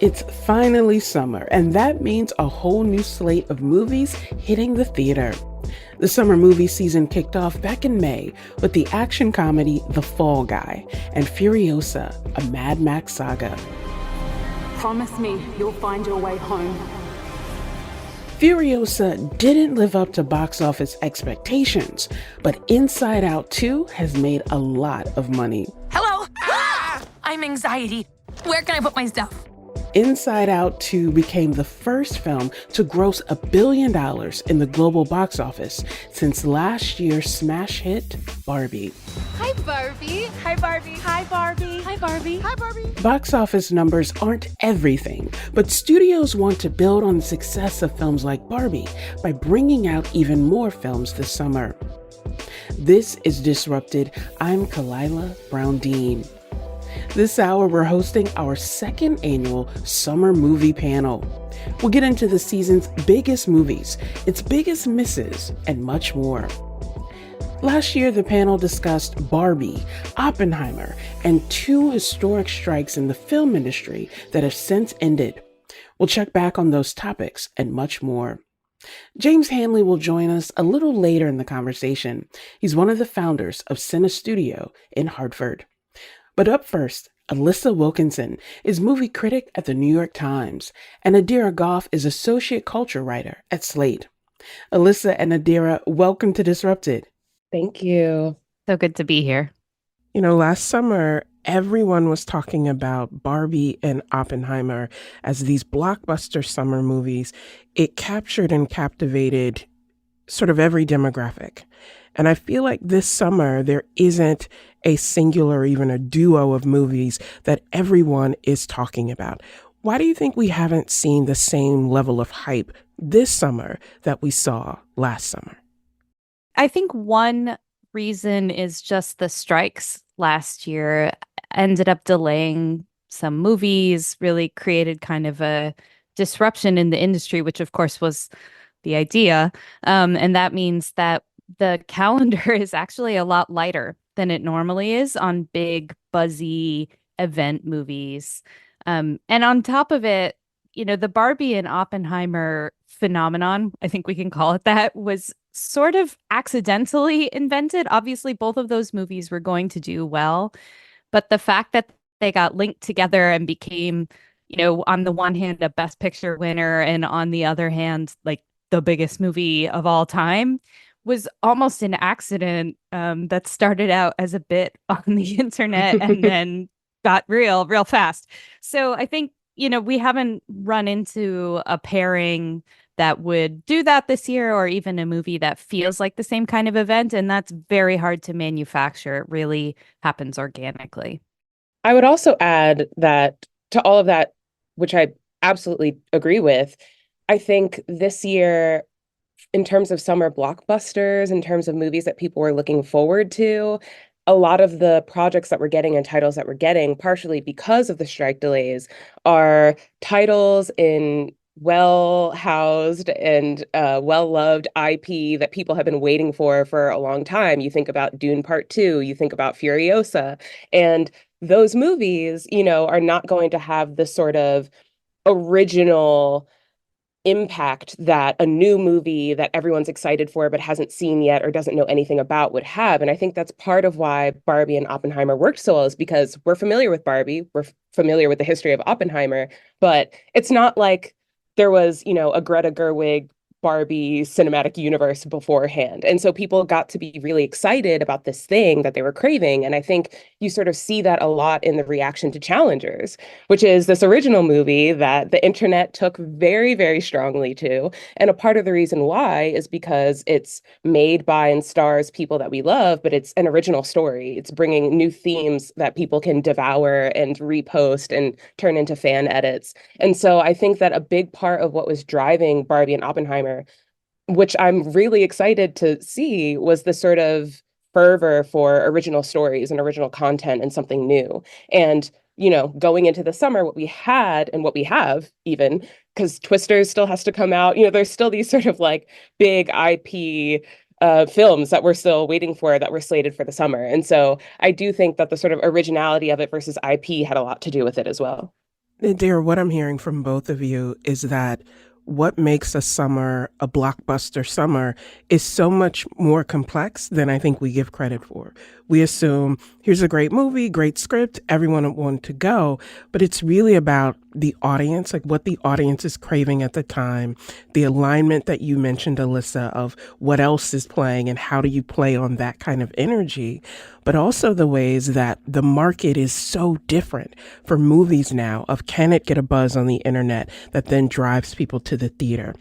It's finally summer, and that means a whole new slate of movies hitting the theater. The summer movie season kicked off back in May with the action comedy The Fall Guy and Furiosa, a Mad Max Saga. Promise me you'll find your way home. Furiosa didn't live up to box office expectations, but Inside Out 2 has made a lot of money. Hello? I'm anxiety. Where can I put my stuff? Inside Out 2 became the first film to gross $1 billion in the global box office since last year's smash hit, Barbie. Hi, Barbie. Hi, Barbie. Hi, Barbie. Hi, Barbie. Hi, Barbie. Box office numbers aren't everything, but studios want to build on the success of films like Barbie by bringing out even more films this summer. This is Disrupted. I'm Kalila Brown-Dean. This hour, we're hosting our second annual summer movie panel. We'll get into the season's biggest movies, its biggest misses, and much more. Last year, the panel discussed Barbie, Oppenheimer, and two historic strikes in the film industry that have since ended. We'll check back on those topics and much more. James Hanley will join us a little later in the conversation. He's one of the founders of Cine Studio in Hartford. But up first, Alyssa Wilkinson is movie critic at the New York Times, and Adira Goff is associate culture writer at Slate. Alyssa and Adira, welcome to Disrupted. Thank you. So good to be here. You know, last summer, everyone was talking about Barbie and Oppenheimer as these blockbuster summer movies. It captured and captivated sort of every demographic. And I feel like this summer, there isn't a singular or even a duo of movies that everyone is talking about. Why do you think we haven't seen the same level of hype this summer that we saw last summer? I think one reason is just the strikes last year ended up delaying some movies, really created kind of a disruption in the industry, which of course was the idea. And that means that the calendar is actually a lot lighter than it normally is on big, buzzy event movies. And on top of it, you know, the Barbie and Oppenheimer phenomenon, I think we can call it that, was sort of accidentally invented. Obviously, both of those movies were going to do well, but the fact that they got linked together and became, you know, on the one hand, a Best Picture winner, and on the other hand, like the biggest movie of all time, was almost an accident that started out as a bit on the internet and then got real fast. So I think, you know, we haven't run into a pairing that would do that this year, or even a movie that feels like the same kind of event. And that's very hard to manufacture. It really happens organically. I would also add that to all of that, which I absolutely agree with, I think this year, in terms of summer blockbusters, in terms of movies that people were looking forward to, a lot of the projects that we're getting and titles that we're getting, partially because of the strike delays, are titles in well-housed and well-loved IP that people have been waiting for a long time. You think about Dune Part 2, you think about Furiosa, and those movies, you know, are not going to have the sort of original impact that a new movie that everyone's excited for but hasn't seen yet or doesn't know anything about would have. And I think that's part of why Barbie and Oppenheimer worked so well, is because we're familiar with Barbie, we're familiar with the history of Oppenheimer, but it's not like there was, you know, a Greta Gerwig Barbie cinematic universe beforehand. And so people got to be really excited about this thing that they were craving. And I think you sort of see that a lot in the reaction to Challengers, which is this original movie that the internet took very, very strongly to. And a part of the reason why is because it's made by and stars people that we love, but it's an original story. It's bringing new themes that people can devour and repost and turn into fan edits. And so I think that a big part of what was driving Barbie and Oppenheimer, which I'm really excited to see, was the sort of fervor for original stories and original content and something new. And, you know, going into the summer, what we had and what we have, even, because Twisters still has to come out, you know, there's still these sort of like big IP films that we're still waiting for, that were slated for the summer. And so I do think that the sort of originality of it versus IP had a lot to do with it as well. Dear, what I'm hearing from both of you is that what makes a summer a blockbuster summer is so much more complex than I think we give credit for. We assume here's a great movie, great script, everyone will want to go, but it's really about the audience, like what the audience is craving at the time, the alignment that you mentioned, Alyssa, of what else is playing and how do you play on that kind of energy, but also the ways that the market is so different for movies now of can it get a buzz on the internet that then drives people to the theater.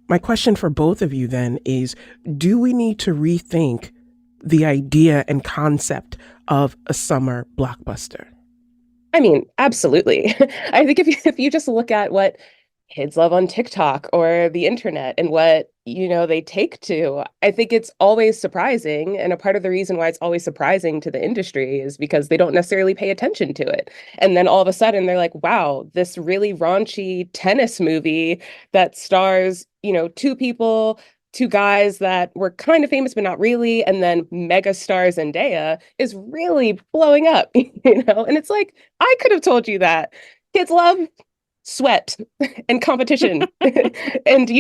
My question for both of you then is, do we need to rethink the idea and concept of a summer blockbuster? I mean, absolutely. I think if you just look at what kids love on TikTok or the internet and what, they take to, I think it's always surprising. And a part of the reason why it's always surprising to the industry is because they don't necessarily pay attention to it. And then all of a sudden they're like, wow, this really raunchy tennis movie that stars, two people, two guys that were kind of famous but not really, and then mega star Zendaya is really blowing up, And it's like, I could have told you that. Kids love sweat and competition and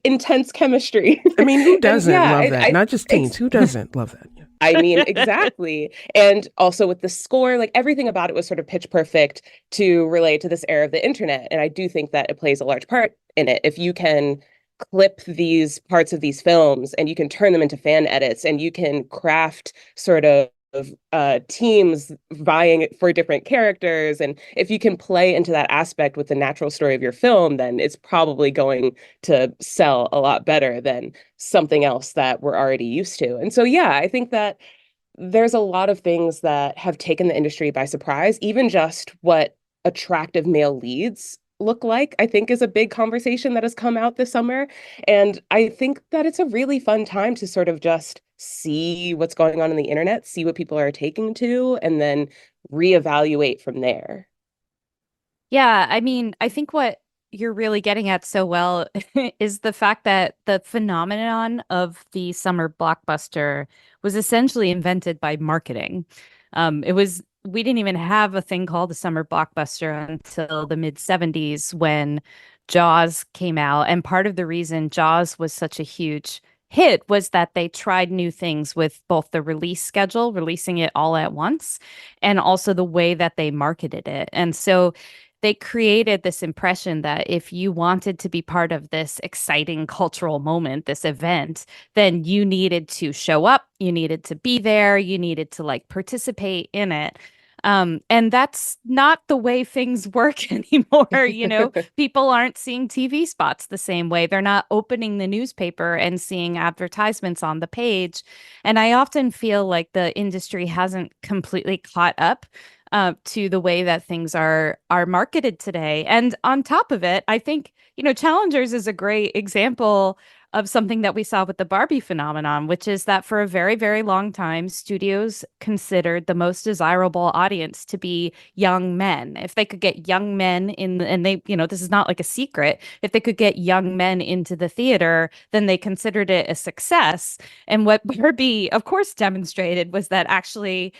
intense chemistry. I mean, who And doesn't yeah, love that? Not just teens. Who doesn't love that? Yeah. I mean, exactly. And also with the score, like everything about it was sort of pitch perfect to relate to this era of the internet. And I do think that it plays a large part in it. If you can clip these parts of these films and you can turn them into fan edits and you can craft sort of teams vying for different characters, and if you can play into that aspect with the natural story of your film, then it's probably going to sell a lot better than something else that we're already used to. And so yeah, I think that there's a lot of things that have taken the industry by surprise. Even just what attractive male leads look like, I think, is a big conversation that has come out this summer. And I think that it's a really fun time to sort of just see what's going on the internet, see what people are taking to, and then reevaluate from there. Yeah, I mean, I think what you're really getting at so well is the fact that the phenomenon of the summer blockbuster was essentially invented by marketing. We didn't even have a thing called a summer blockbuster until the mid 70s when Jaws came out. And part of the reason Jaws was such a huge hit was that they tried new things with both the release schedule, releasing it all at once, and also the way that they marketed it. And so they created this impression that if you wanted to be part of this exciting cultural moment, this event, then you needed to show up, you needed to be there, you needed to like participate in it. And that's not the way things work anymore. People aren't seeing TV spots the same way. They're not opening the newspaper and seeing advertisements on the page. And I often feel like the industry hasn't completely caught up to the way that things are marketed today. And on top of it, I think, Challengers is a great example of something that we saw with the Barbie phenomenon, which is that for a very, very long time, studios considered the most desirable audience to be young men. If they could get young men and they, this is not like a secret, if they could get young men into the theater, then they considered it a success. And what Barbie, of course, demonstrated was that actually,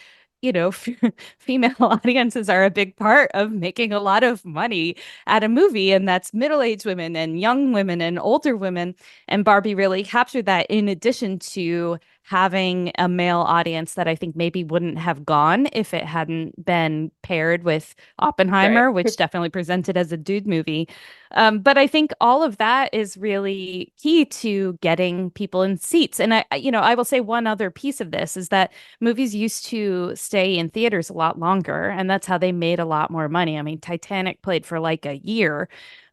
female audiences are a big part of making a lot of money at a movie, and that's middle-aged women and young women and older women. And Barbie really captured that, in addition to having a male audience that I think maybe wouldn't have gone if it hadn't been paired with Oppenheimer, Right. which definitely presented as a dude movie. But I think all of that is really key to getting people in seats. And I will say one other piece of this is that movies used to stay in theaters a lot longer, and that's how they made a lot more money. I mean, Titanic played for like a year.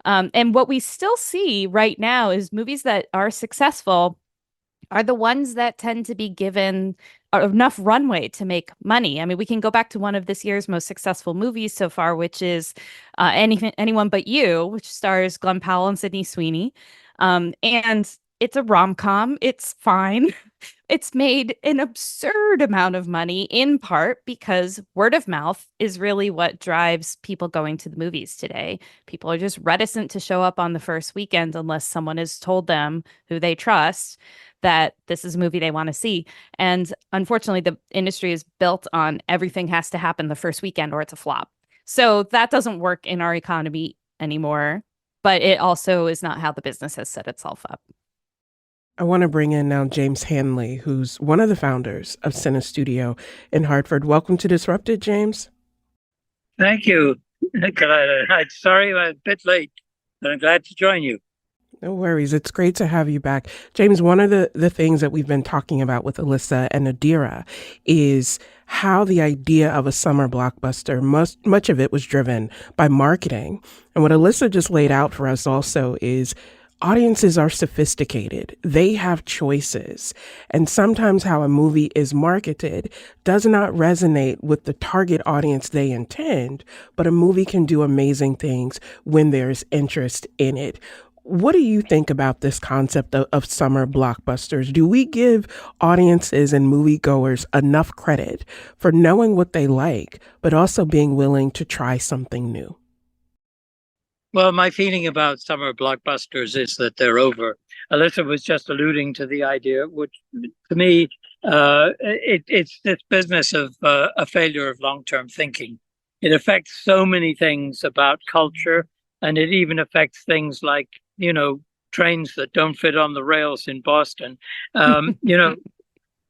And what we still see right now is movies that are successful are the ones that tend to be given enough runway to make money. I mean, we can go back to one of this year's most successful movies so far, which is Anyone But You, which stars Glenn Powell and Sydney Sweeney. And it's a rom-com. It's fine. It's made an absurd amount of money, in part because word of mouth is really what drives people going to the movies today. People are just reticent to show up on the first weekend unless someone has told them, who they trust, that this is a movie they want to see. And unfortunately, the industry is built on everything has to happen the first weekend or it's a flop. So that doesn't work in our economy anymore, but it also is not how the business has set itself up. I want to bring in now James Hanley, who's one of the founders of Cine Studio in Hartford. Welcome to Disrupted, James. Thank you. I'm sorry I'm a bit late, but I'm glad to join you. No worries. It's great to have you back. James, one of the things that we've been talking about with Alyssa and Adira is how the idea of a summer blockbuster, much of it was driven by marketing. And what Alyssa just laid out for us also is audiences are sophisticated. They have choices. And sometimes how a movie is marketed does not resonate with the target audience they intend, but a movie can do amazing things when there's interest in it. What do you think about this concept of summer blockbusters? Do we give audiences and moviegoers enough credit for knowing what they like, but also being willing to try something new? Well, my feeling about summer blockbusters is that they're over. Alyssa was just alluding to the idea, which to me, it's this business of a failure of long-term thinking. It affects so many things about culture, and it even affects things like, trains that don't fit on the rails in Boston.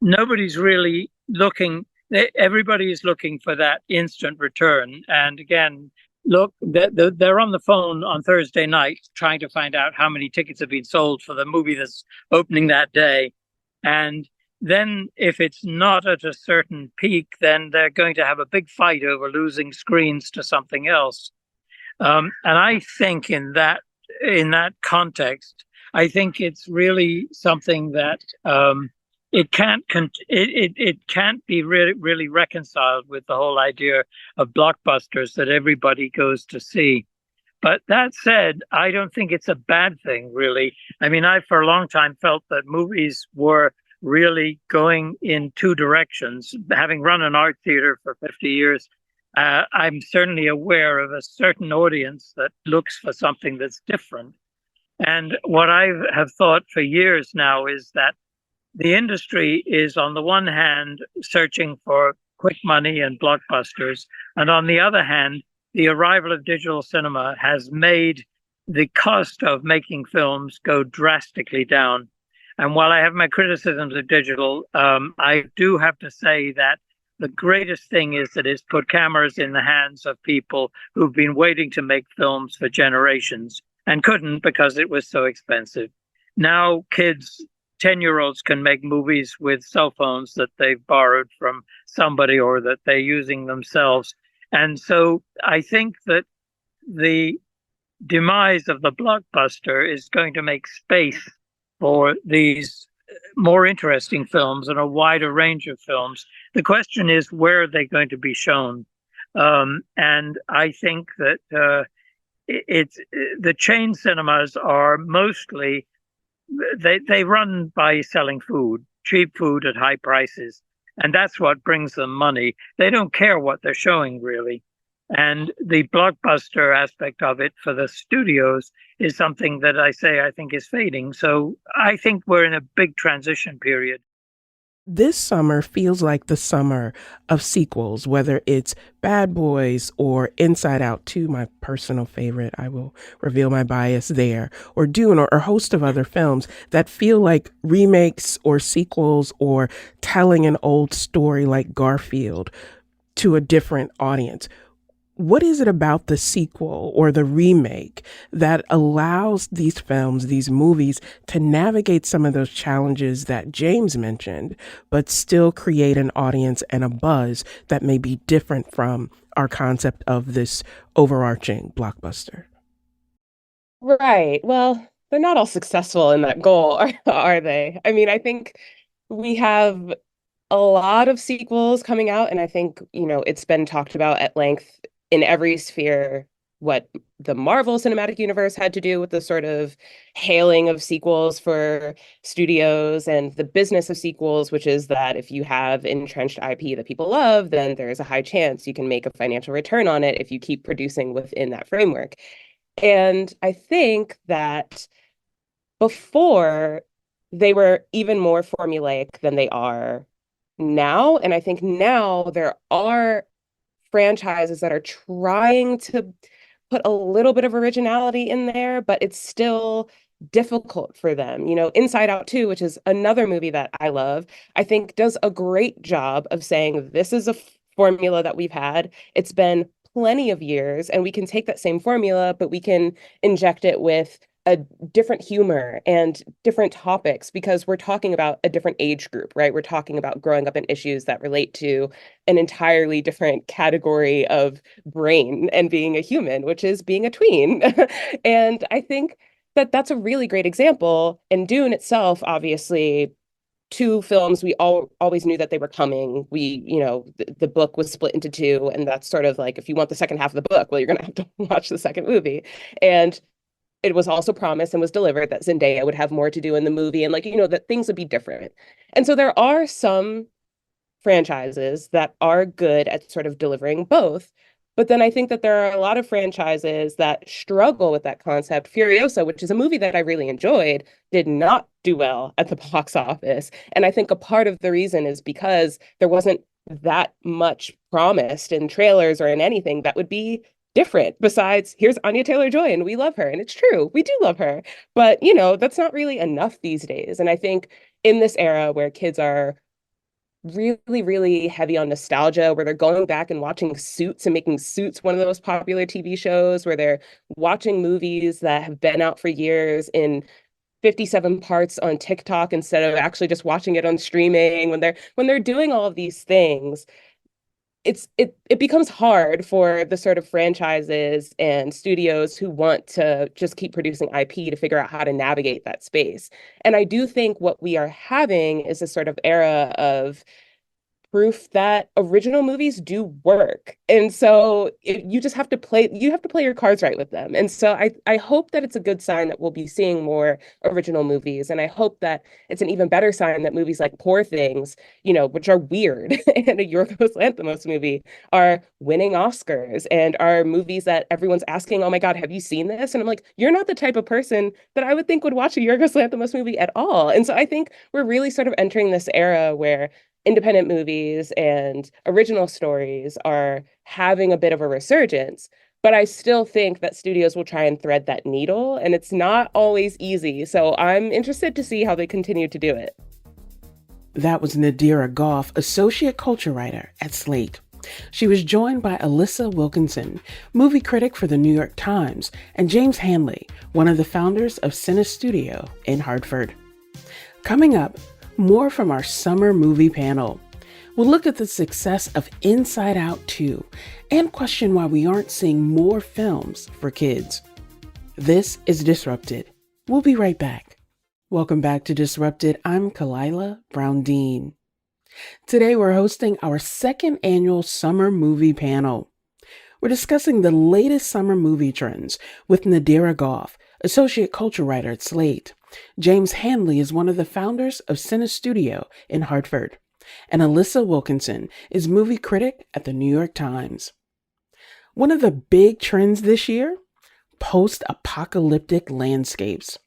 Nobody's really looking, everybody is looking for that instant return. And again, look, they're on the phone on Thursday night trying to find out how many tickets have been sold for the movie that's opening that day. And then if it's not at a certain peak, then they're going to have a big fight over losing screens to something else. And I think in that context, I think it's really something that it can't be really reconciled with the whole idea of blockbusters that everybody goes to see. But that said, I don't think it's a bad thing, really. I mean, I for a long time felt that movies were really going in two directions. Having run an art theater for 50 years, I'm certainly aware of a certain audience that looks for something that's different. And what I have thought for years now is that the industry is, on the one hand, searching for quick money and blockbusters. And on the other hand, the arrival of digital cinema has made the cost of making films go drastically down. And while I have my criticisms of digital, I do have to say that the greatest thing is that it's put cameras in the hands of people who've been waiting to make films for generations and couldn't because it was so expensive. Now kids, 10-year-olds can make movies with cell phones that they've borrowed from somebody or that they're using themselves. And so I think that the demise of the blockbuster is going to make space for these more interesting films and a wider range of films. The question is, where are they going to be shown? And I think that the chain cinemas are mostly, they run by selling food, cheap food at high prices. And that's what brings them money. They don't care what they're showing, really. And the blockbuster aspect of it for the studios is something that I think is fading. So I think we're in a big transition period. This summer feels like the summer of sequels, whether it's Bad Boys or Inside Out 2, my personal favorite. I will reveal my bias there, or Dune, or a host of other films that feel like remakes or sequels or telling an old story like Garfield to a different audience. What is it about the sequel or the remake that allows these films, these movies, to navigate some of those challenges that James mentioned, but still create an audience and a buzz that may be different from our concept of this overarching blockbuster? Right. Well, they're not all successful in that goal, are they? I mean, I think we have a lot of sequels coming out, and I think, it's been talked about at length in every sphere what the Marvel Cinematic Universe had to do with the sort of hailing of sequels for studios and the business of sequels, which is that if you have entrenched IP that people love, then there's a high chance you can make a financial return on it if you keep producing within that framework. And I think that before, they were even more formulaic than they are now. And I think now there are franchises that are trying to put a little bit of originality in there, but it's still difficult for them. You know, Inside Out 2, which is another movie that I love, I think does a great job of saying this is a formula that we've had. It's been plenty of years, and we can take that same formula, but we can inject it with a different humor and different topics because we're talking about a different age group, right? We're talking about growing up in issues that relate to an entirely different category of brain and being a human, which is being a tween. And I think that that's a really great example. And Dune itself, obviously, two films, we always knew that they were coming. We, you know, the book was split into two, and that's sort of like, if you want the second half of the book, well, you're going to have to watch the second movie. And it was also promised and was delivered that Zendaya would have more to do in the movie, and, like, you know, that things would be different. And so there are some franchises that are good at sort of delivering both. But then I think that there are a lot of franchises that struggle with that concept. Furiosa, which is a movie that I really enjoyed, did not do well at the box office. And I think a part of the reason is because there wasn't that much promised in trailers or in anything that would be different besides, here's Anya Taylor-Joy and we love her. And it's true, we do love her. But, you know, that's not really enough these days. And I think in this era where kids are really, really heavy on nostalgia, where they're going back and watching Suits and making Suits one of the most popular TV shows, where they're watching movies that have been out for years in 57 parts on TikTok instead of actually just watching it on streaming, when they're doing all of these things, it becomes hard for the sort of franchises and studios who want to just keep producing IP to figure out how to navigate that space. And I do think what we are having is a sort of era of proof that original movies do work. And so you just have to play your cards right with them. And so I hope that it's a good sign that we'll be seeing more original movies. And I hope that it's an even better sign that movies like Poor Things, you know, which are weird, and a Yorgos Lanthimos movie, are winning Oscars and are movies that everyone's asking, oh my God, have you seen this? And I'm like, you're not the type of person that I would think would watch a Yorgos Lanthimos movie at all. And so I think we're really sort of entering this era where independent movies and original stories are having a bit of a resurgence, but I still think that studios will try and thread that needle, and it's not always easy. So I'm interested to see how they continue to do it. That was Nadira Goff, associate culture writer at Slate. She was joined by Alyssa Wilkinson, movie critic for the New York Times, and James Hanley, one of the founders of Cine Studio in Hartford. Coming up, more from our summer movie panel. We'll look at the success of Inside Out 2 and question why we aren't seeing more films for kids. This is Disrupted. We'll be right back. Welcome back to Disrupted. I'm Kalila Brown-Dean. Today we're hosting our second annual summer movie panel. We're discussing the latest summer movie trends with Nadira Goff, associate culture writer at Slate. James Hanley is one of the founders of Cine Studio in Hartford, and Alyssa Wilkinson is movie critic at the New York Times. One of the big trends this year? Post-apocalyptic landscapes.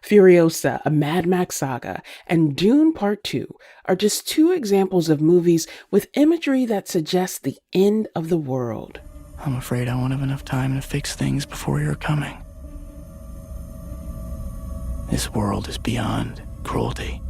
Furiosa, a Mad Max Saga, and Dune Part 2 are just two examples of movies with imagery that suggests the end of the world. I'm afraid I won't have enough time to fix things before you're coming. This world is beyond cruelty.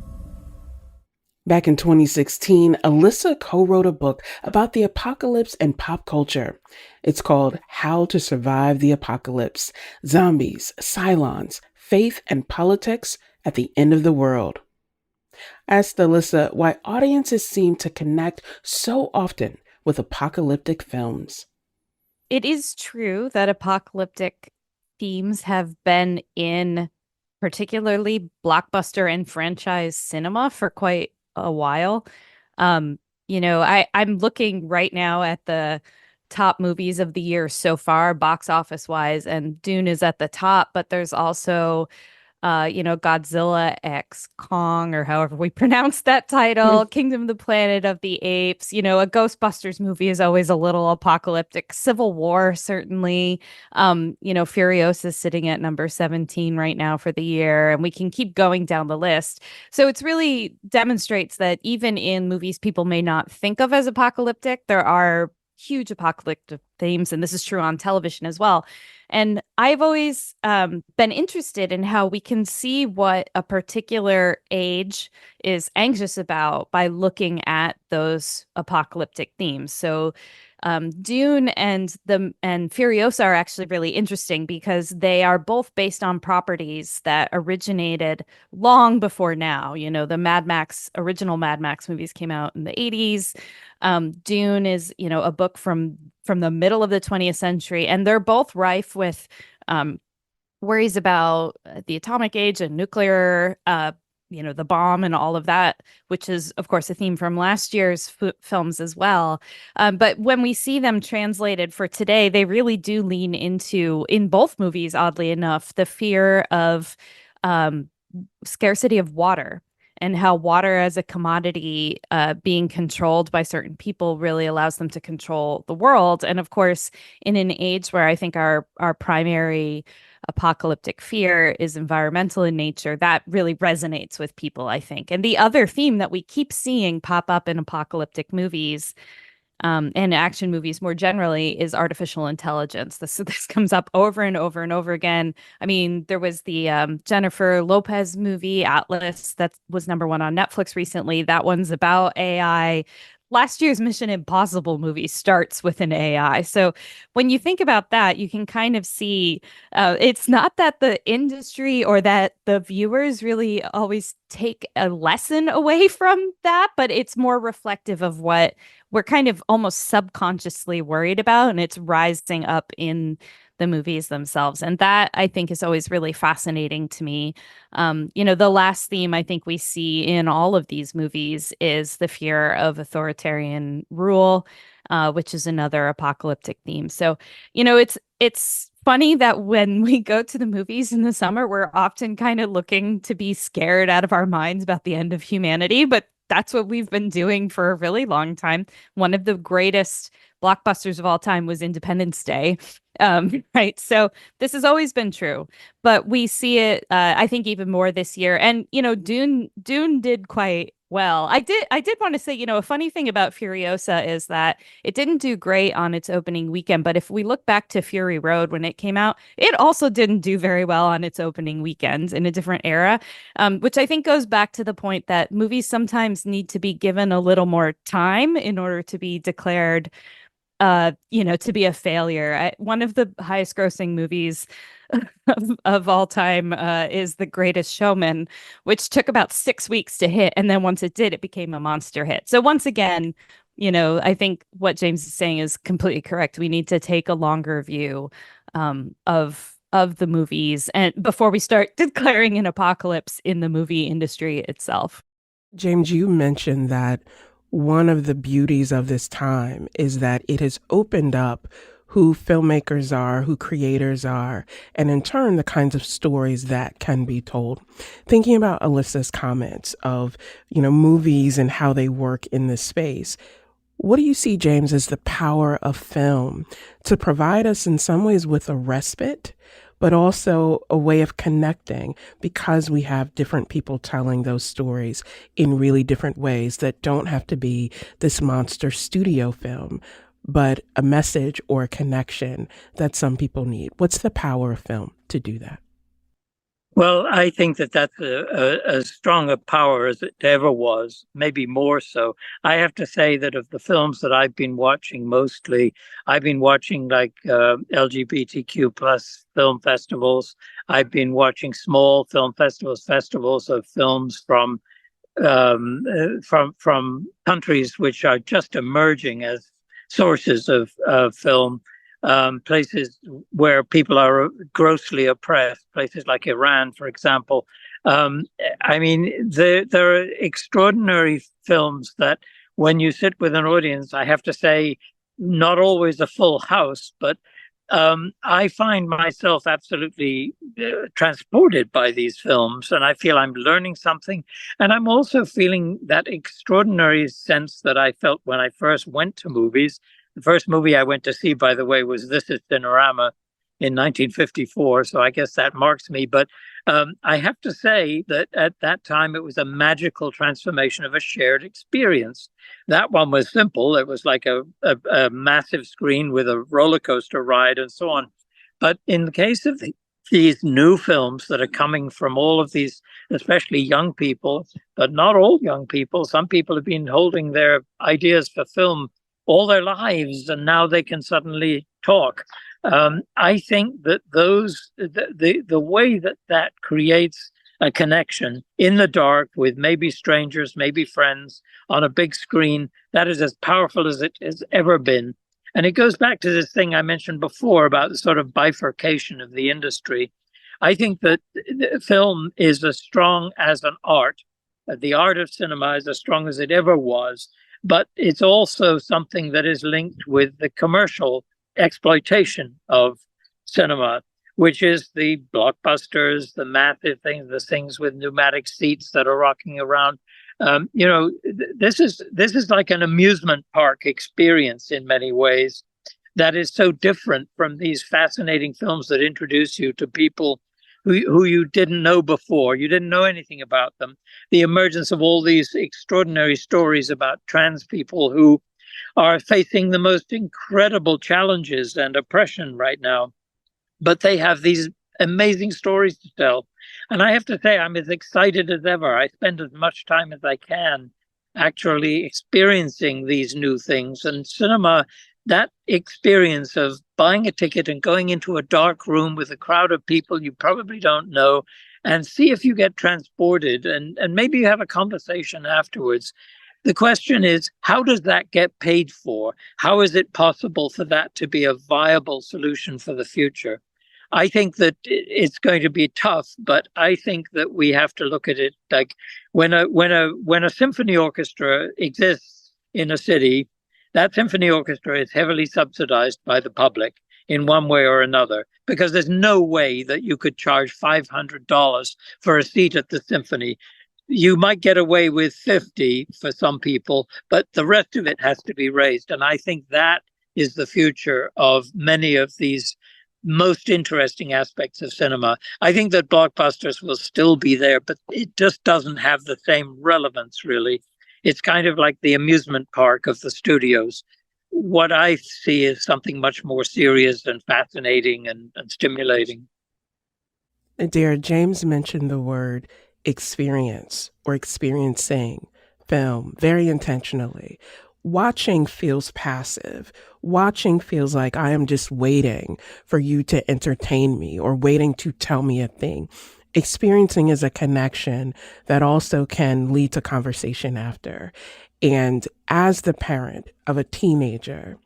Back in 2016, Alyssa co-wrote a book about the apocalypse and pop culture. It's called How to Survive the Apocalypse: Zombies, Cylons, Faith, and Politics at the End of the World. I asked Alyssa why audiences seem to connect so often with apocalyptic films. It is true that apocalyptic themes have been in particularly blockbuster and franchise cinema for quite a while. I'm looking right now at the top movies of the year so far, box office wise, and Dune is at the top, but there's also Godzilla X Kong, or however we pronounce that title, Kingdom of the Planet of the Apes. You know, a Ghostbusters movie is always a little apocalyptic. Civil War, certainly. Furiosa is sitting at number 17 right now for the year, and we can keep going down the list. So it's really demonstrates that even in movies people may not think of as apocalyptic, there are huge apocalyptic themes, and this is true on television as well. And I've always been interested in how we can see what a particular age is anxious about by looking at those apocalyptic themes. So Dune and Furiosa are actually really interesting because they are both based on properties that originated long before now. You know, the original Mad Max movies came out in the 80s. Dune is, you know, a book from the middle of the 20th century, and they're both rife with worries about the atomic age and nuclear the bomb and all of that, which is, of course, a theme from last year's films as well. But when we see them translated for today, they really do lean into, in both movies, oddly enough, the fear of scarcity of water, and how water as a commodity being controlled by certain people really allows them to control the world. And of course, in an age where I think our primary apocalyptic fear is environmental in nature, that really resonates with people, I think. And the other theme that we keep seeing pop up in apocalyptic movies and action movies more generally is artificial intelligence. This comes up over and over and over again. I mean, there was the Jennifer Lopez movie, Atlas, that was #1 on Netflix recently. That one's about AI. Last year's Mission Impossible movie starts with an AI. So when you think about that, you can kind of see it's not that the industry or that the viewers really always take a lesson away from that, but it's more reflective of what we're kind of almost subconsciously worried about, and it's rising up in the movies themselves. And that, I think, is always really fascinating to me. The last theme I think we see in all of these movies is the fear of authoritarian rule, which is another apocalyptic theme. So, it's funny that when we go to the movies in the summer, we're often kind of looking to be scared out of our minds about the end of humanity, but that's what we've been doing for a really long time. One of the greatest blockbusters of all time was Independence Day. Right. So this has always been true, but we see it, I think, even more this year. And, Dune did quite well. I did want to say, a funny thing about Furiosa is that it didn't do great on its opening weekend. But if we look back to Fury Road when it came out, it also didn't do very well on its opening weekends in a different era, which I think goes back to the point that movies sometimes need to be given a little more time in order to be declared to be a failure. One of the highest grossing movies of all time is The Greatest Showman, which took about 6 weeks to hit. And then once it did, it became a monster hit. So once again, I think what James is saying is completely correct. We need to take a longer view of the movies and before we start declaring an apocalypse in the movie industry itself. James, you mentioned that one of the beauties of this time is that it has opened up who filmmakers are, who creators are, and in turn, the kinds of stories that can be told. Thinking about Alyssa's comments of, movies and how they work in this space, what do you see, James, as the power of film to provide us in some ways with a respite, but also a way of connecting because we have different people telling those stories in really different ways that don't have to be this monster studio film, but a message or a connection that some people need? What's the power of film to do that? Well, I think that's as strong a power as it ever was, maybe more so. I have to say that of the films that I've been watching mostly, I've been watching like LGBTQ plus film festivals. I've been watching small film festivals of films from countries which are just emerging as sources of film. Places where people are grossly oppressed, places like Iran, for example. I mean, there are extraordinary films that when you sit with an audience, I have to say, not always a full house, but I find myself absolutely transported by these films, and I feel I'm learning something. And I'm also feeling that extraordinary sense that I felt when I first went to movies. The first movie I went to see, by the way, was This Is Cinerama in 1954. So I guess that marks me. But I have to say that at that time it was a magical transformation of a shared experience. That one was simple. It was like a massive screen with a roller coaster ride and so on. But in the case of these new films that are coming from all of these, especially young people, but not all young people, some people have been holding their ideas for film all their lives, and now they can suddenly talk. I think that the way that creates a connection in the dark with maybe strangers, maybe friends on a big screen, that is as powerful as it has ever been. And it goes back to this thing I mentioned before about the sort of bifurcation of the industry. I think that film is as strong as an art. The art of cinema is as strong as it ever was, but it's also something that is linked with the commercial exploitation of cinema, which is the blockbusters, the massive things, the things with pneumatic seats that are rocking around. This is like an amusement park experience in many ways that is so different from these fascinating films that introduce you to people who you didn't know before. You didn't know anything about them. The emergence of all these extraordinary stories about trans people who are facing the most incredible challenges and oppression right now. But they have these amazing stories to tell. And I have to say, I'm as excited as ever. I spend as much time as I can actually experiencing these new things. And cinema, that experience of buying a ticket and going into a dark room with a crowd of people you probably don't know and see if you get transported and maybe you have a conversation afterwards. The question is, how does that get paid for? How is it possible for that to be a viable solution for the future? I think that it's going to be tough, but I think that we have to look at it like when a symphony orchestra exists in a city, that symphony orchestra is heavily subsidized by the public in one way or another, because there's no way that you could charge $500 for a seat at the symphony. You might get away with 50 for some people, but the rest of it has to be raised. And I think that is the future of many of these most interesting aspects of cinema. I think that blockbusters will still be there, but it just doesn't have the same relevance, really. It's kind of like the amusement park of the studios. What I see is something much more serious and fascinating and stimulating. Adair, James mentioned the word experience or experiencing film very intentionally. Watching feels passive. Watching feels like I am just waiting for you to entertain me or waiting to tell me a thing. Experiencing is a connection that also can lead to conversation after. And as the parent of a teenager,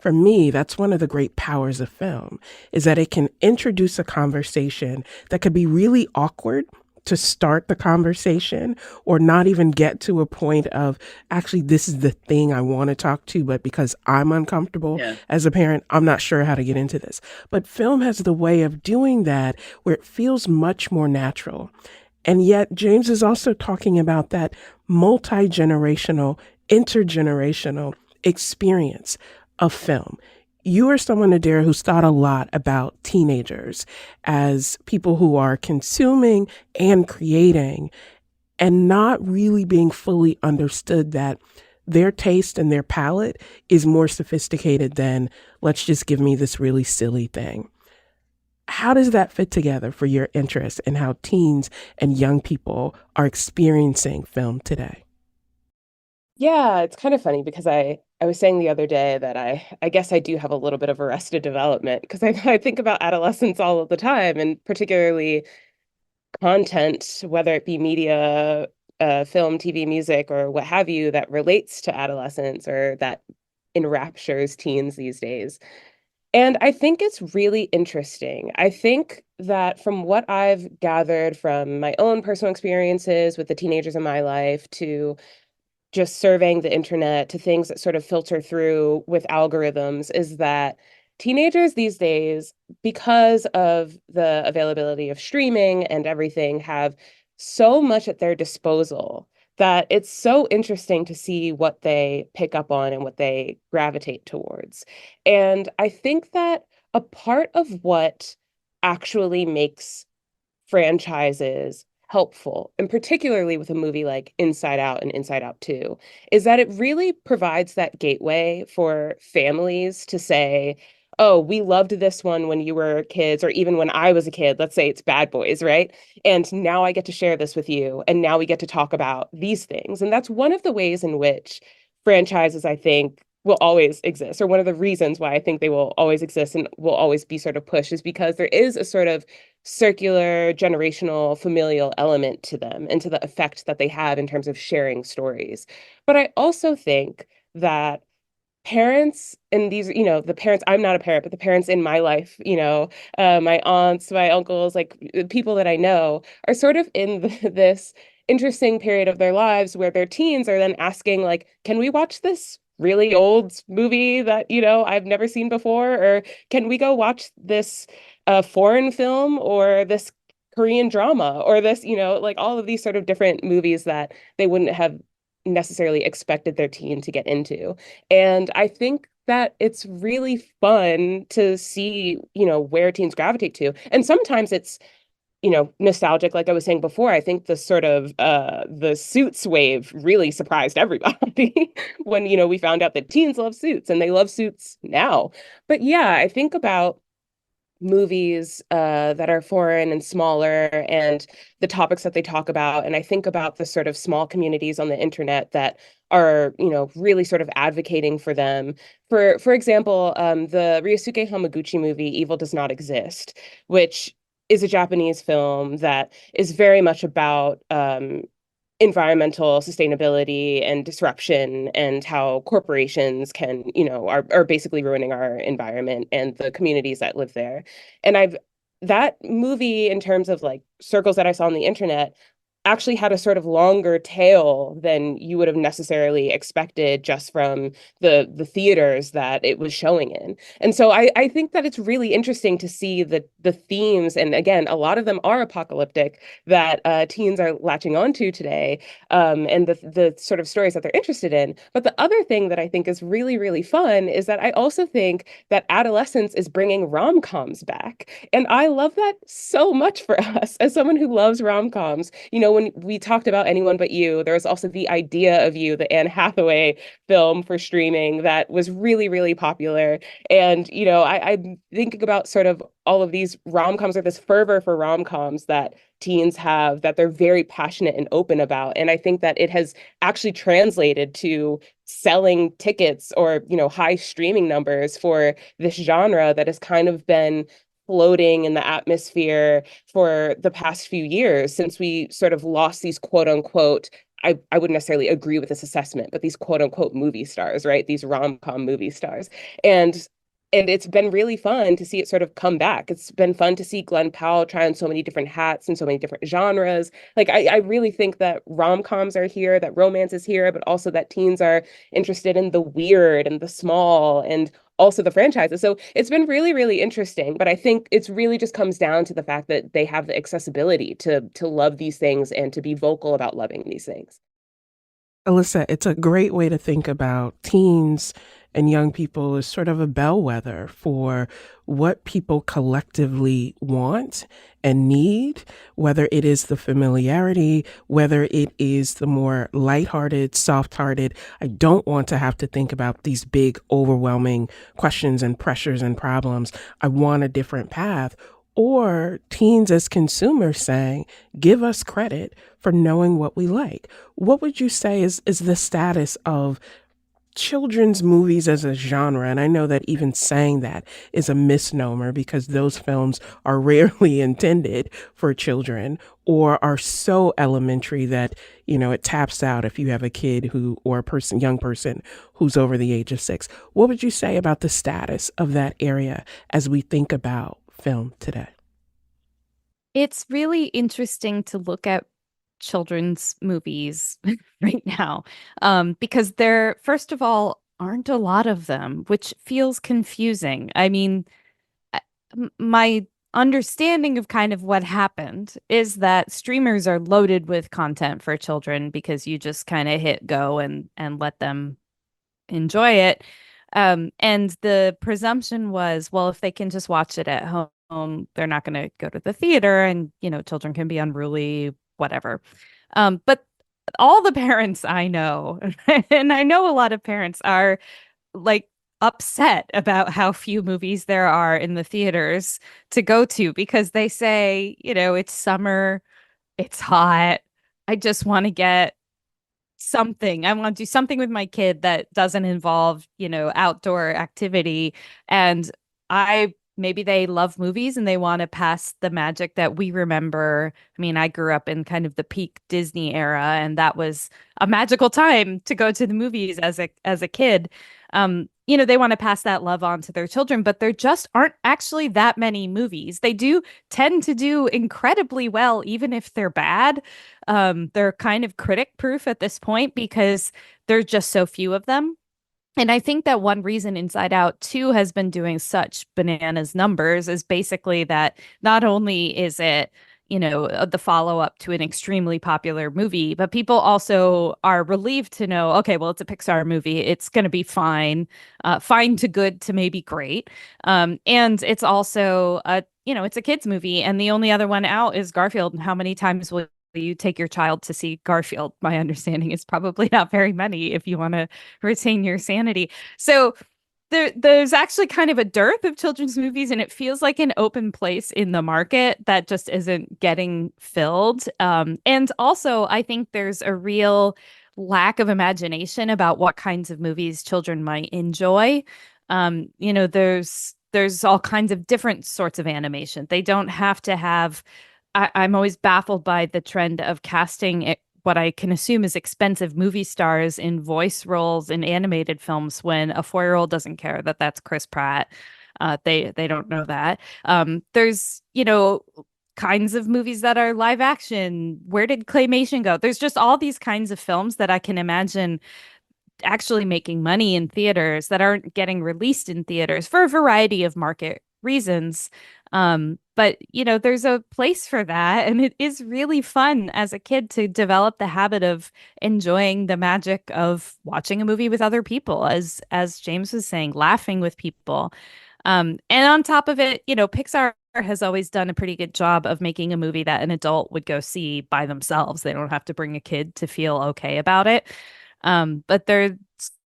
for me, that's one of the great powers of film, is that it can introduce a conversation that could be really awkward to start the conversation or not even get to a point of actually this is the thing I want to talk to, but because I'm uncomfortable as a parent, I'm not sure how to get into this. But film has the way of doing that where it feels much more natural. And yet James is also talking about that multi-generational, intergenerational experience of film. You are someone, Adair, who's thought a lot about teenagers as people who are consuming and creating and not really being fully understood that their taste and their palate is more sophisticated than let's just give me this really silly thing. How does that fit together for your interest in how teens and young people are experiencing film today? Yeah, it's kind of funny because I was saying the other day that I guess I do have a little bit of arrested development because I think about adolescence all of the time, and particularly content, whether it be media, film, TV, music, or what have you, that relates to adolescence or that enraptures teens these days. And I think it's really interesting. I think that from what I've gathered from my own personal experiences with the teenagers in my life to just surveying the internet to things that sort of filter through with algorithms is that teenagers these days, because of the availability of streaming and everything, have so much at their disposal that it's so interesting to see what they pick up on and what they gravitate towards. And I think that a part of what actually makes franchises helpful, and particularly with a movie like Inside Out and Inside Out 2, is that it really provides that gateway for families to say, oh, we loved this one when you were kids, or even when I was a kid. Let's say it's Bad Boys, right? And now I get to share this with you, and now we get to talk about these things. And that's one of the ways in which franchises, I think, will always exist, or one of the reasons why I think they will always exist and will always be sort of pushed, is because there is a sort of circular, generational, familial element to them and to the effect that they have in terms of sharing stories. But I also think that parents, and these, the parents, I'm not a parent, but the parents in my life, my aunts, my uncles, like people that I know, are sort of in this interesting period of their lives where their teens are then asking, like, can we watch this really old movie that, I've never seen before? Or can we go watch this foreign film, or this Korean drama, or this, like all of these sort of different movies that they wouldn't have necessarily expected their teen to get into. And I think that it's really fun to see, where teens gravitate to. And sometimes it's, nostalgic, like I was saying before. I think the sort of the Suits wave really surprised everybody when, we found out that teens love Suits, and they love Suits now. But yeah, I think about movies that are foreign and smaller, and the topics that they talk about. And I think about the sort of small communities on the internet that are, really sort of advocating for them. For example, the Ryosuke Hamaguchi movie, Evil Does Not Exist, which is a Japanese film that is very much about environmental sustainability and disruption, and how corporations can, are basically ruining our environment and the communities that live there. And that movie, in terms of like circles that I saw on the internet, actually had a sort of longer tail than you would have necessarily expected just from the theaters that it was showing in. And so I think that it's really interesting to see the themes, and again, a lot of them are apocalyptic, that teens are latching onto today, and the sort of stories that they're interested in. But the other thing that I think is really, really fun is that I also think that adolescence is bringing rom-coms back. And I love that so much for us. As someone who loves rom-coms, when we talked about Anyone But You, there was also The Idea of You, the Anne Hathaway film for streaming that was really, really popular. And, I'm thinking about sort of all of these rom-coms, or this fervor for rom-coms that teens have, that they're very passionate and open about. And I think that it has actually translated to selling tickets, or, high streaming numbers for this genre that has kind of been floating in the atmosphere for the past few years, since we sort of lost these quote unquote, I wouldn't necessarily agree with this assessment, but these quote unquote movie stars, right? These rom-com movie stars. And it's been really fun to see it sort of come back. It's been fun to see Glenn Powell try on so many different hats and so many different genres. Like, I really think that rom-coms are here, that romance is here, but also that teens are interested in the weird and the small, and also the franchises. So it's been really, really interesting. But I think it's really just comes down to the fact that they have the accessibility to love these things and to be vocal about loving these things. Alyssa, it's a great way to think about teens and young people as sort of a bellwether for what people collectively want and need, whether it is the familiarity, whether it is the more lighthearted, soft-hearted. I don't want to have to think about these big, overwhelming questions and pressures and problems. I want a different path. Or teens as consumers saying, give us credit for knowing what we like. What would you say is the status of children's movies as a genre? And I know that even saying that is a misnomer, because those films are rarely intended for children, or are so elementary that, it taps out if you have a kid or a young person who's over the age of 6. What would you say about the status of that area as we think about film today? It's really interesting to look at children's movies right now, because there, first of all, aren't a lot of them, which feels confusing. I mean, my understanding of kind of what happened is that streamers are loaded with content for children, because you just kind of hit go and let them enjoy it. And the presumption was, well, if they can just watch it at home, they're not going to go to the theater, and children can be unruly, whatever. But all the parents I know, and I know a lot of parents are like upset about how few movies there are in the theaters to go to, because they say, it's summer, it's hot. I just want to get something. I want to do something with my kid that doesn't involve, outdoor activity. And maybe they love movies and they want to pass the magic that we remember. I mean, I grew up in kind of the peak Disney era, and that was a magical time to go to the movies as a kid. They want to pass that love on to their children, but there just aren't actually that many movies. They do tend to do incredibly well, even if they're bad. They're kind of critic proof at this point because there's just so few of them. And I think that one reason Inside Out 2 has been doing such bananas numbers is basically that not only is it, the follow-up to an extremely popular movie, but people also are relieved to know, okay, well, it's a Pixar movie. It's going to be fine, fine to good to maybe great. And it's also it's a kid's movie, and the only other one out is Garfield. And how many times will you take your child to see Garfield? My understanding is probably not very many if you want to retain your sanity. So there's actually kind of a dearth of children's movies, and it feels like an open place in the market that just isn't getting filled. And also, I think there's a real lack of imagination about what kinds of movies children might enjoy. There's all kinds of different sorts of animation. They don't have to have. I'm always baffled by the trend of casting what I can assume is expensive movie stars in voice roles in animated films when a 4-year-old doesn't care that that's Chris Pratt. They don't know that. There's kinds of movies that are live action. Where did claymation go? There's just all these kinds of films that I can imagine actually making money in theaters that aren't getting released in theaters for a variety of market reasons. But there's a place for that, and it is really fun as a kid to develop the habit of enjoying the magic of watching a movie with other people, as James was saying, laughing with people. And on top of it, Pixar has always done a pretty good job of making a movie that an adult would go see by themselves. They don't have to bring a kid to feel okay about it. But there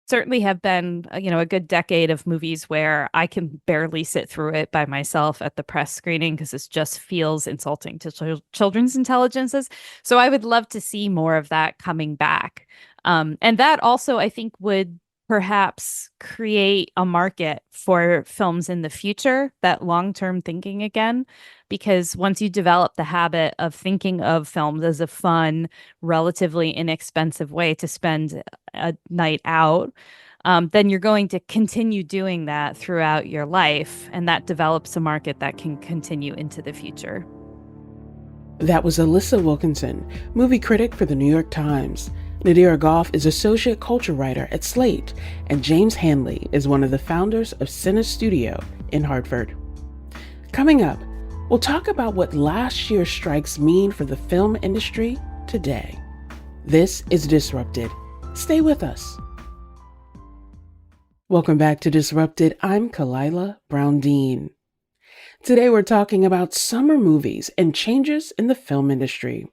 certainly have been, a good decade of movies where I can barely sit through it by myself at the press screening because it just feels insulting to children's intelligences. So I would love to see more of that coming back. And that also, I think, would perhaps create a market for films in the future, that long-term thinking again, because once you develop the habit of thinking of films as a fun, relatively inexpensive way to spend a night out, then you're going to continue doing that throughout your life, and that develops a market that can continue into the future. That was Alyssa Wilkinson, movie critic for the New York Times. Nadira Goff is associate culture writer at Slate, and James Hanley is one of the founders of Cine Studio in Hartford. Coming up, we'll talk about what last year's strikes mean for the film industry today. This is Disrupted. Stay with us. Welcome back to Disrupted. I'm Kalila Brown-Dean. Today we're talking about summer movies and changes in the film industry.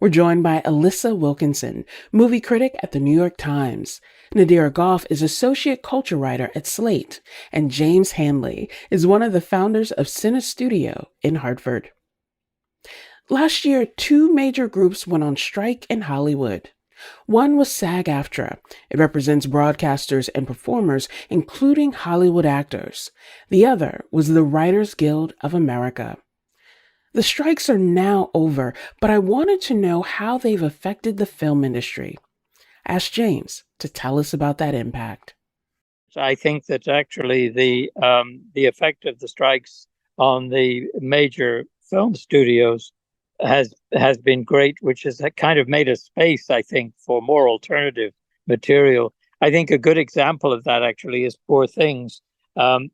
We're joined by Alyssa Wilkinson, movie critic at the New York Times. Nadira Goff is associate culture writer at Slate, and James Hanley is one of the founders of Cine Studio in Hartford. Last year, 2 major groups went on strike in Hollywood. One was SAG-AFTRA. It represents broadcasters and performers, including Hollywood actors. The other was the Writers Guild of America. The strikes are now over, but I wanted to know how they've affected the film industry. Ask James to tell us about that impact. I think that actually the effect of the strikes on the major film studios has been great, which has kind of made a space, I think, for more alternative material. I think a good example of that actually is Poor Things.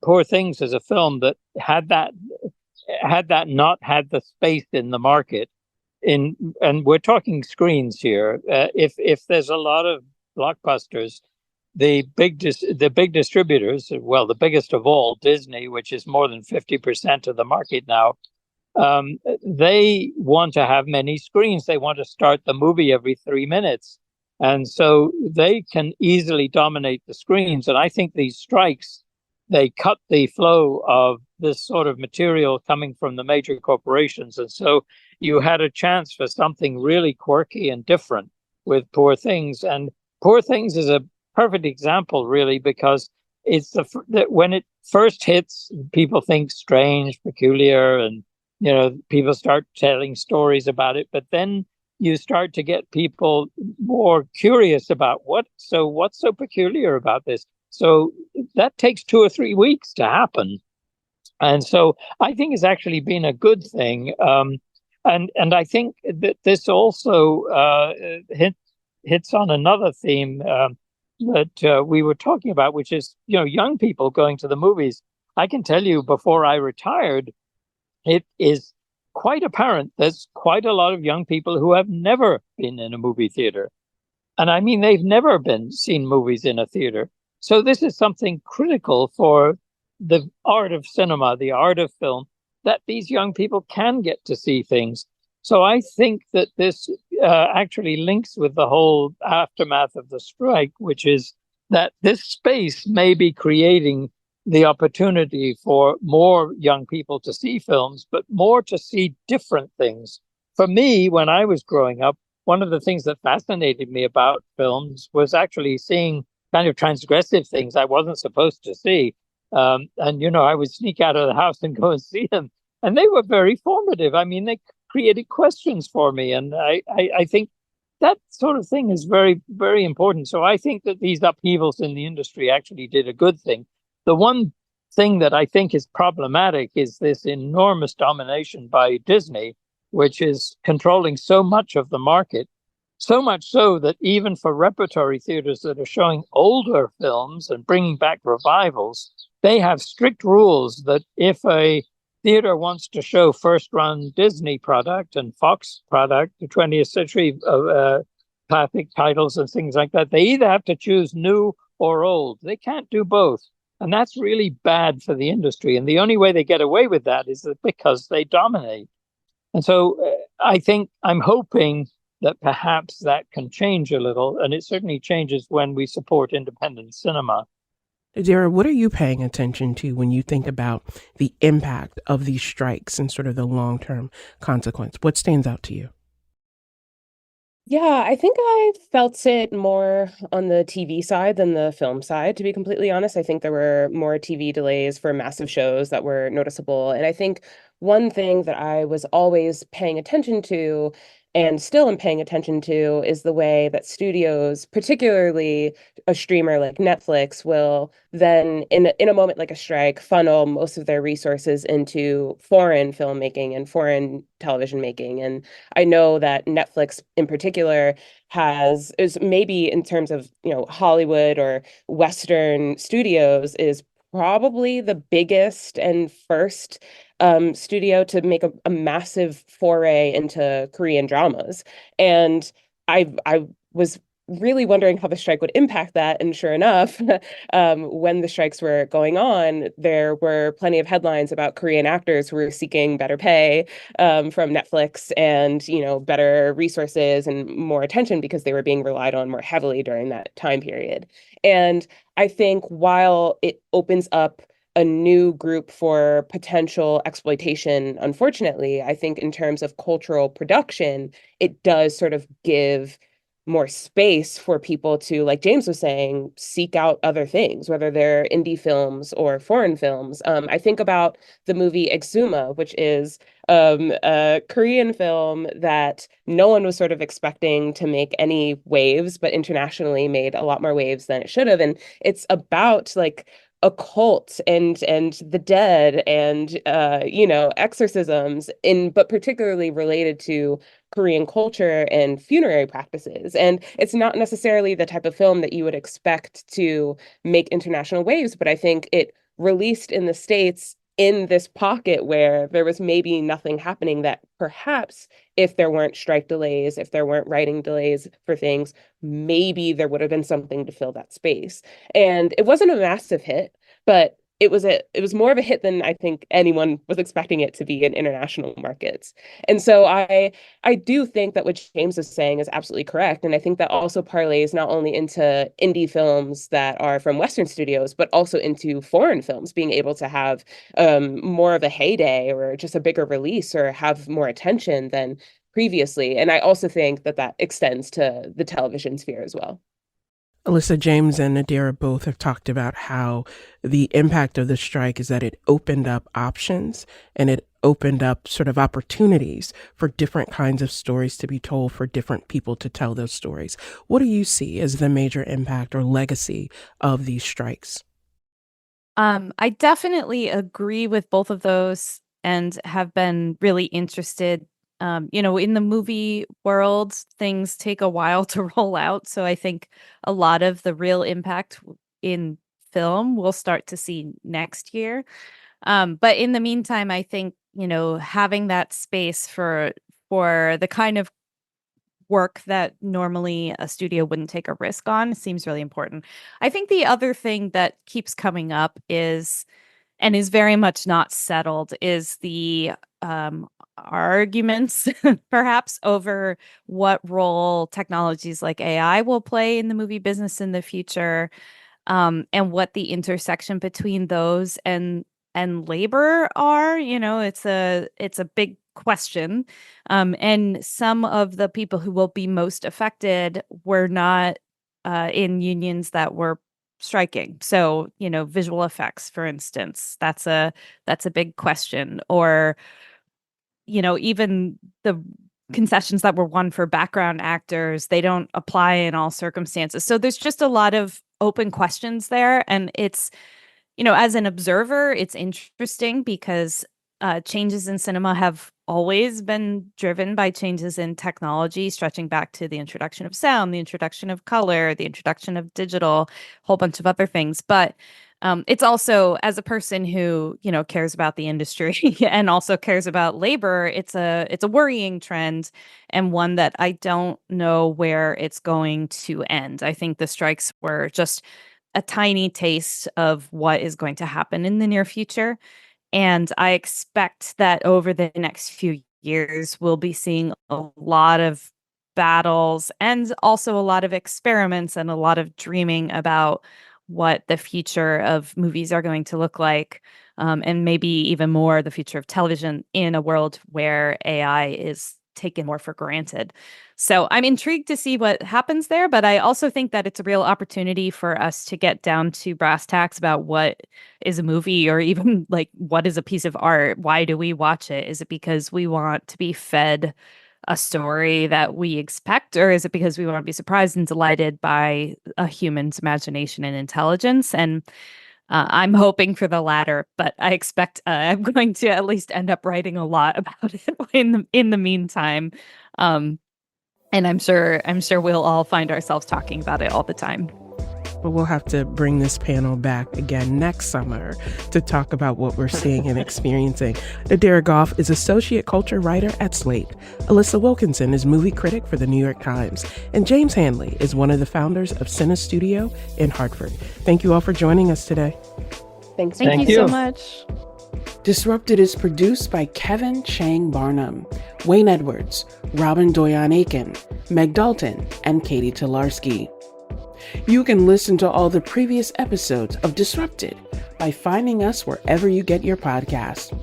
Poor Things is a film that had that not had the space in the market, and we're talking screens here. If there's a lot of blockbusters, the big distributors, well, the biggest of all, Disney, which is more than 50% of the market now, they want to have many screens. They want to start the movie every 3 minutes. And so they can easily dominate the screens. And I think these strikes, they cut the flow of this sort of material coming from the major corporations. And so you had a chance for something really quirky and different with Poor Things. And Poor Things is a perfect example, really, because it's when it first hits, people think strange, peculiar, and people start telling stories about it. But then you start to get people more curious about what's so peculiar about this. So that takes 2 or 3 weeks to happen. And so I think it's actually been a good thing. And I think that this also hits on another theme that we were talking about, which is, young people going to the movies. I can tell you, before I retired, it is quite apparent there's quite a lot of young people who have never been in a movie theater. And I mean, they've never seen movies in a theater. So this is something critical for the art of cinema, the art of film, that these young people can get to see things. So I think that this actually links with the whole aftermath of the strike, which is that this space may be creating the opportunity for more young people to see films, but more to see different things. For me, when I was growing up, one of the things that fascinated me about films was actually seeing kind of transgressive things I wasn't supposed to see. And, I would sneak out of the house and go and see them. And they were very formative. I mean, they created questions for me. And I think that sort of thing is very, very important. So I think that these upheavals in the industry actually did a good thing. The one thing that I think is problematic is this enormous domination by Disney, which is controlling so much of the market, so much so that even for repertory theaters that are showing older films and bringing back revivals, they have strict rules that if a theater wants to show first-run Disney product and Fox product, the 20th century classic titles and things like that, they either have to choose new or old. They can't do both. And that's really bad for the industry. And the only way they get away with that is because they dominate. And so I'm hoping that perhaps that can change a little. And it certainly changes when we support independent cinema. Dara, what are you paying attention to when you think about the impact of these strikes and sort of the long-term consequence? What stands out to you? Yeah, I think I felt it more on the TV side than the film side, to be completely honest. I think there were more TV delays for massive shows that were noticeable. And I think one thing that I was always paying attention to and still am paying attention to is the way that studios, particularly a streamer like Netflix, will then, in a moment like a strike, funnel most of their resources into foreign filmmaking and foreign television making. And I know that Netflix in particular is maybe in terms of, Hollywood or Western studios, is probably the biggest and first studio to make a massive foray into Korean dramas. And I was really wondering how the strike would impact that. And sure enough, when the strikes were going on, there were plenty of headlines about Korean actors who were seeking better pay from Netflix and, better resources and more attention because they were being relied on more heavily during that time period. And I think while it opens up a new group for potential exploitation, unfortunately, I think in terms of cultural production, it does sort of give more space for people to, like James was saying, seek out other things, whether they're indie films or foreign films. I think about the movie Exuma, which is a Korean film that no one was sort of expecting to make any waves, but internationally made a lot more waves than it should have. And it's about like a cult and the dead and exorcisms, but particularly related to Korean culture and funerary practices. And it's not necessarily the type of film that you would expect to make international waves, but I think it released in the States in this pocket where there was maybe nothing happening, that perhaps if there weren't strike delays, if there weren't writing delays for things, maybe there would have been something to fill that space. And it wasn't a massive hit, but it was more of a hit than I think anyone was expecting it to be in international markets. And so I do think that what James is saying is absolutely correct. And I think that also parlays not only into indie films that are from Western studios, but also into foreign films being able to have more of a heyday or just a bigger release or have more attention than previously. And I also think that that extends to the television sphere as well. Alyssa, James, and Nadira both have talked about how the impact of the strike is that it opened up options and it opened up sort of opportunities for different kinds of stories to be told, for different people to tell those stories. What do you see as the major impact or legacy of these strikes? I definitely agree with both of those and have been really interested. In the movie world, things take a while to roll out. So I think a lot of the real impact in film we'll start to see next year. But in the meantime, I think, having that space for the kind of work that normally a studio wouldn't take a risk on seems really important. I think the other thing that keeps coming up is very much not settled is the arguments perhaps over what role technologies like AI will play in the movie business in the future, and what the intersection between those and labor are. It's a big question, and some of the people who will be most affected were not in unions that were striking. So, visual effects, for instance, that's a big question. Or, even the concessions that were won for background actors, they don't apply in all circumstances. So there's just a lot of open questions there. And it's, as an observer, it's interesting because changes in cinema have always been driven by changes in technology, stretching back to the introduction of sound, the introduction of color, the introduction of digital, a whole bunch of other things. But it's also, as a person who, cares about the industry and also cares about labor, it's a worrying trend, and one that I don't know where it's going to end. I think the strikes were just a tiny taste of what is going to happen in the near future. And I expect that over the next few years, we'll be seeing a lot of battles and also a lot of experiments and a lot of dreaming about what the future of movies are going to look like, and maybe even more the future of television in a world where AI is taken more for granted. So I'm intrigued to see what happens there, but I also think that it's a real opportunity for us to get down to brass tacks about what is a movie, or even like what is a piece of art. Why do we watch it? Is it because we want to be fed a story that we expect, or is it because we want to be surprised and delighted by a human's imagination and intelligence? And I'm hoping for the latter, but I expect I'm going to at least end up writing a lot about it in the meantime. And I'm sure we'll all find ourselves talking about it all the time. But we'll have to bring this panel back again next summer to talk about what we're seeing and experiencing. Nadira Goff is associate culture writer at Slate. Alyssa Wilkinson is movie critic for the New York Times. And James Hanley is one of the founders of Cine Studio in Hartford. Thank you all for joining us today. Thanks. Thank you so much. Disrupted is produced by Kevin Chang Barnum, Wayne Edwards, Robin Doyon Aiken, Meg Dalton, and Katie Tolarski. You can listen to all the previous episodes of Disrupted by finding us wherever you get your podcast.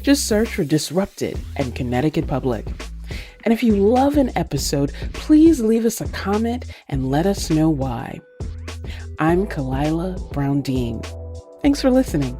Just search for Disrupted and Connecticut Public. And if you love an episode, please leave us a comment and let us know why. I'm Kalila Brown-Dean. Thanks for listening.